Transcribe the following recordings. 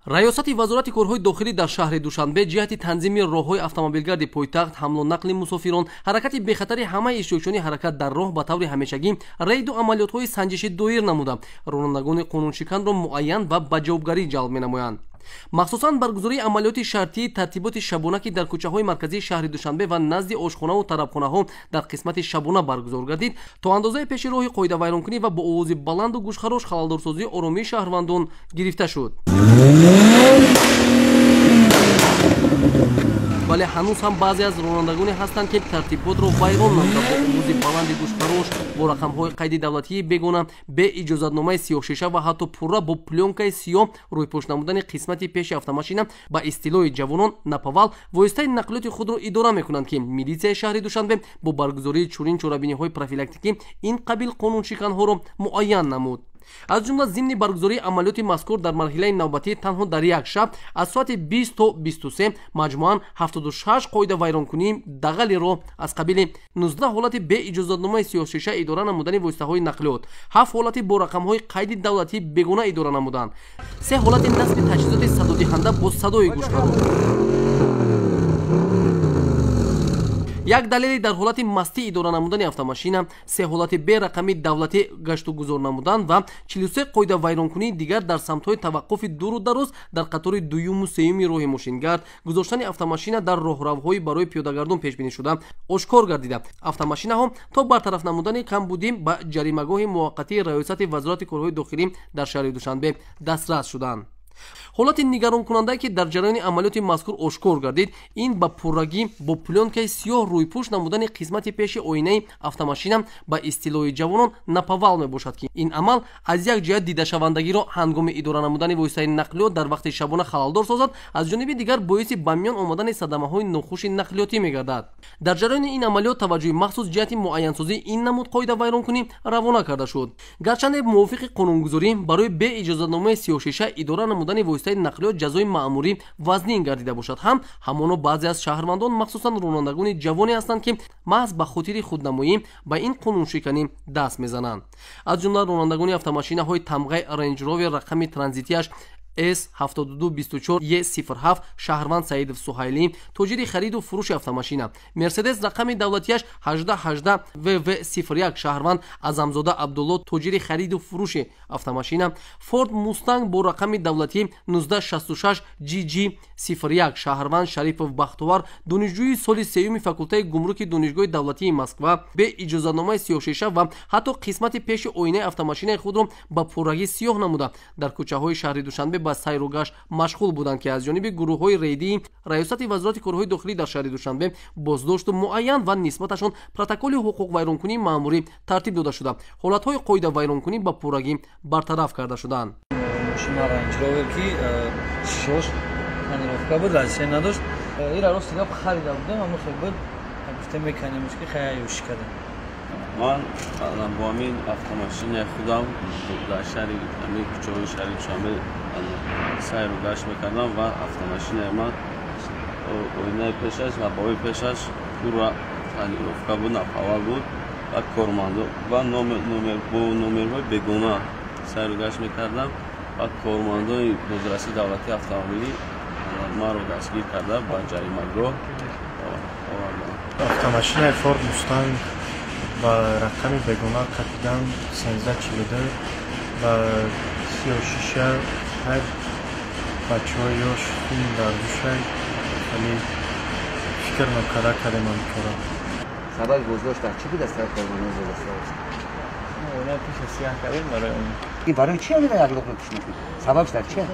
раёсати вазорати корҳои дохилӣ дар шаҳри душанбе ҷиҳати танзими роҳҳои автомобилгарди пойтахт, ҳамлу нақли мусофирон, ҳаракати бехатари ҳамаи иштирокчиёни ҳаракат дар роҳ ба таври ҳамешагӣ рейду амалиётҳои санҷишӣ доир намуда, ронандагони қонуншиканро муайян ва ба ҷавобгарӣ ҷалб менамоянд. махсусан баргузории амалиёти шартии тартиботи шабона ки дар кӯчаҳои марказии шаҳри душанбе ва назди ошхонаву тарабхонаҳо дар қисмати шабона баргузор гардид, то андозаи пеши роҳи қоидавайронкунӣ ва бо овози баланду гӯшхарош халалдорсозии оромии шаҳрвандон гирифта шуд. вале ҳанӯз ҳам баъзе аз ронандагоне ҳастанд ки тартиботро вайрон намуда бо овози баланди гӯшхарош, бо рақамҳои қайди давлатии бегона, бе иҷозатномаи сиёҳшиша ва ҳатто пурра бо плёнкаи сиёҳ рӯйпош намудани қисмати пеши автомашина ба истилои ҷавонон напавал воситаи нақлиёти худро идора мекунанд ки милитсияи шаҳри душанбе бо баргузории чунин чорабиниҳои профилактикӣ ин қабил қонуншиканҳоро муайян намуд. аз ҷумла зимни баргузории амалиёти мазкур дар марҳилаи навбатӣ танҳо дар як шаб аз соати 20 то 23 маҷмуан 76 қоида вайронкунии дағалиро аз қабили 19 ҳолати беиҷозатномаи сиёҳшиша идора намудани воситаҳои нақлиёт, 7 ҳолати бо рақамҳои қайди давлатии бегона идора намуданд, 3 ҳолати насби таҷҳизоти садодиҳанда бо садои гӯшхарош. як далели дар ҳолати мастӣ идора намудани автомашина, 3 ҳолати берақами давлатӣ гашту гузор намудан ва 43 қоида вайронкунии дигар дар самтҳои таваққуфи дуру дароз дар қатори дуюму сеюми роҳи мошингард, гузоштани автомашина дар роҳравҳои барои пиёдагардон пешбинишуда ошкор гардида, автомашинаҳо то бартараф намудани камбудӣ ба ҷаримагоҳи муваққатии раёсати вазорати корҳои дохилӣ дар шаҳри душанбе дастрас шуданд. ҳолати нигаронкунандае ки дар ҷараёни амалиёти мазкур ошкор гардид, ин ба пуррагӣ бо плёнкаи сиёҳ рӯйпӯш намудани қисмати пеши оинаи автомашина ба истилои ҷавонон напавал мебошад ки ин амал аз як ҷиҳат дидашавандагиро ҳангоми идора намудани воситаи нақлиёт дар вақти шабона халалдор созад, аз ҷониби дигар боиси ба миён омадани садамаҳои нохуши нақлиётӣ мегардад. дар ҷараёни ин амалиёт таваҷҷӯҳи махсус ҷиҳати муайянсозии ин намуд қоида вайронкунӣ равона карда шуд. гарчанде мувофиқи қонунгузорӣ барои беиҷозатномаи сиёҳшиша идора намудани воситаи нақлиёт ҷазои маъмурӣ вазнин гардида бошад, ҳам ҳамоно баъзе аз шаҳрвандон махсусан ронандагони ҷавоне ҳастанд ки маҳз ба хотири худнамоӣ ба ин қонуншиканӣ даст мезананд. аз ҷумла ронандагони автомашинаҳои тамғаи Range Rover рақами транзитияш S7224E07 шаҳрванд Саидов Суҳайлӣ, тоҷири хариду фурӯши автомашина, Мерседес рақами давлатияш 1818 VV01 шаҳрванд Азамзода Абдулло, тоҷири хариду фурӯши автомашина, Ford Mustang бо рақами давлатӣ 1966 GG01 шаҳрванд Шарифов Бахтовар, донишҷӯи соли сеюми факултаи гумруки донишгоҳи давлатии Москва, бе иҷозатномаи сиёҳшиша ва ҳатто қисмати пеши оинаи автомашинаи худро ба пуррагӣ сиёҳ намуда дар кӯчаҳои шаҳри Душанбе ба сайру гашт машғул буданд ки аз ҷониби гурӯҳҳои рейдии раёсати вазорати корҳои дохилӣ дар шаҳри Душанбе боздошту муайян ва нисбаташон протоколи ҳуқуқвайронкунии маъмурӣ тартиб дода шуда, ҳолатҳои қоида вайронкунӣ ба пуррагӣ бартараф карда шуданд. Машина Range Rover ки шишош тонировка буд, лайсенс надошт. Ира рост гап харида будам, аммо хеле буд. Гуфтам меканем ки хая юш кардам. من با همین автомашина خودم در شهر همین کوچه‌های شهر دشنبه سیر و گشت میکردم و автомашина من اوینه پیشش و بای پیشش پورا تانیروفکا بود، نپاول بود و کارمند و نمرهای بگونه سیر و گشت میکردم و کارمندای بازرسی دولتی автомобили ما رو دستگیر کرده با جریمه‌گاه آوردن. автомашина Ford Mustang با رقم بگونه کپیدن 1342 و 36 هر بچه هایش خون در دوشن ولی فکر نکرده کردم من کرد. سبب بزرگش در چی بود از طرف کارمندان بزرگش؟ اونا پیش سیاه کردیم برای اون. این برای چی همین اغلب رو پیش میکنی؟ سببش در چیه؟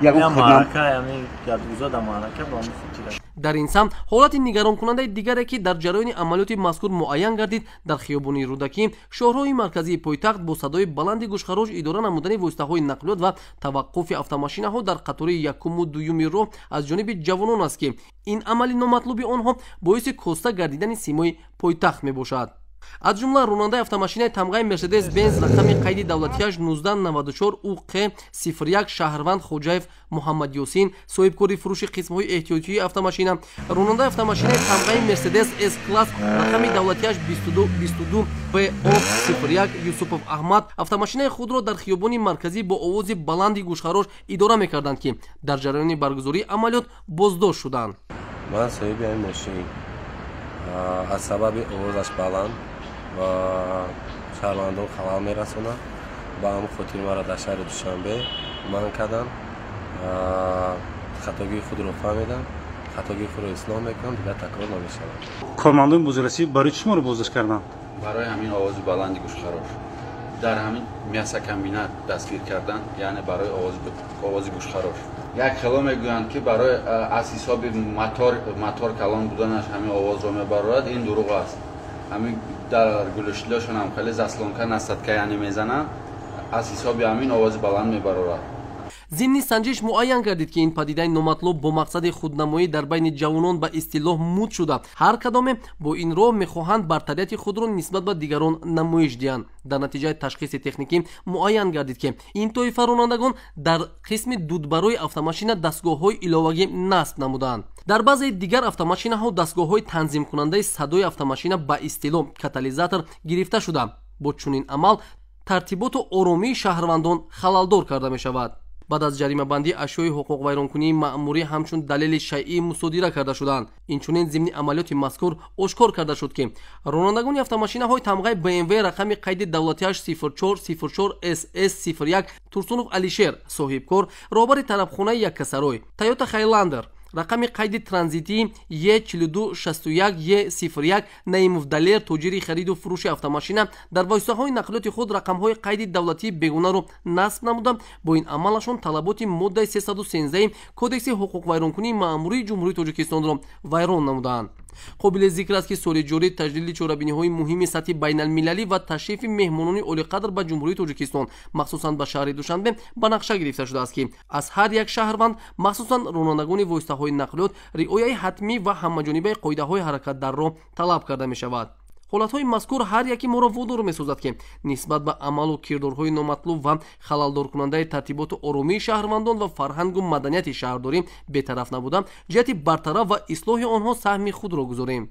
یا معرکه یعنی یادگوزار در معرکه با همون فکر. дар ин самт ҳолати нигаронкунандаи дигаре ки дар ҷараёни амалиёти мазкур муайян гардид, дар хиёбони Рудакӣ, шоҳроҳи марказии пойтахт бо садои баланди гӯшхарош идора намудани воситаҳои нақлиёт ва таваққуфи автомашинаҳо дар қатори якуму дуюми роҳ аз ҷониби ҷавонон аст ки ин амали номатлуби онҳо боиси коста гардидани симои пойтахт мебошад. аз ҷумла ронандаи автомошинаи тамғаи мерседес бенз рақами қайди давлатияш 1994 уқ 01 шаҳрванд хоҷаев муҳаммад ёсин соҳибкори фурӯши қисмҳои эҳтиётии автомошина, ронандаи автомошинаи тамғаи мерседес с класс рақами давлатияш 22 bo 01 юсупов аҳмад автомошинаи худро дар хиёбони марказӣ бо овози баланди гӯшхарош идора мекарданд ки дар ҷараёни баргузории амалиёт боздошт шуданд. ман соҳиби ин мошин аз сабаби овозаш баланд ва шаҳрвандон халал мерасонад ба ҳамон хотир маро дар шаҳри душанбе манъ карданд. хатогии худро фаҳмидам, хатогии худро ислоҳ мекунам, дигар такрор намешавад. кормандони бузурраси барои чӣ моро боздошт карданд? барои ҳамин овози баланди гӯшхарош дар ҳамин мясакомбинат дастгир кардан, яъне барои овози гӯшхарош. як хело мегӯянд ки барои аз ҳисоби мотор калон буданаш ҳамин овозро мебарорад. ин дурӯғ аст. ҳамин дар гулӯштилошон ҳам хеле заслонка настатка яъне мезананд, аз ҳисоби ҳамин овози баланд мебарорад. зимни санҷиш муайян гардид ки ин падидаи номатлуб бо мақсади худнамоӣ дар байни ҷавонон ба истилоҳ муд шуда ҳар кадоме бо ин роҳ мехоҳанд бартарияти худро нисбат ба дигарон намоиш диҳанд. дар натиҷаи ташхиси техникӣ муайян гардид ки ин тоифа ронандагон дар қисми дудбарои автомошина дастгоҳҳои иловагӣ насб намуданд. дар баъзеи дигар автомошинаҳо дастгоҳҳои танзимкунандаи садои автомошина ба истилоҳ катализатор гирифта шуда бо чунин амал тартиботу оромии шаҳрвандон халалдор карда мешавад. баъд аз ҷаримабандӣ ашёи ҳуқуқвайронкунии маъмурӣ ҳамчун далели шайъӣ мусодира карда шуданд. инчунин зимни амалиёти мазкур ошкор карда шуд ки ронандагони автомошинаҳои тамғаи BMW рақами қайди давлатияш 0404 SS01 Турсунов Алишер соҳибкор роҳбари тарабхонаи Яккасарой, Toyota Highlander рақами қайди транзитии E4261 E01 Наимов Далер тоҷири хариду фурӯши автомошина дар воситаҳои нақлиёти худ рақамҳои қайди давлатии бегунаро насб намуда бо ин амалашон талаботи моддаи 313 кодекси ҳуқуқвайронкунии маъмурии ҷумҳурии Тоҷикистонро вайрон намуданд. қобили зикр аст ки соли ҷорӣ таҷдиди чорабиниҳои муҳими сатҳи байналмилалӣ ва ташрифи меҳмонони олиқадр ба ҷумҳурии Тоҷикистон махсусан ба шаҳри Душанбе ба нақша гирифта шудааст ки аз ҳар як шаҳрванд махсусан ронандагони воситаҳои нақлиёт риояи ҳатмӣ ва ҳамаҷонибаи қоидаҳои ҳаракат дар роҳ талаб карда мешавад. ҳолатҳои мазкур ҳар яки моро водор месозад ки нисбат ба амалу кирдорҳои номатлуб ва халалдоркунандаи тартиботу оромии шаҳрвандон ва фарҳангу маданияти шаҳрдорӣ бетараф набуда ҷиҳати бартарaf ва ислоҳи онҳо саҳми худро гузорем.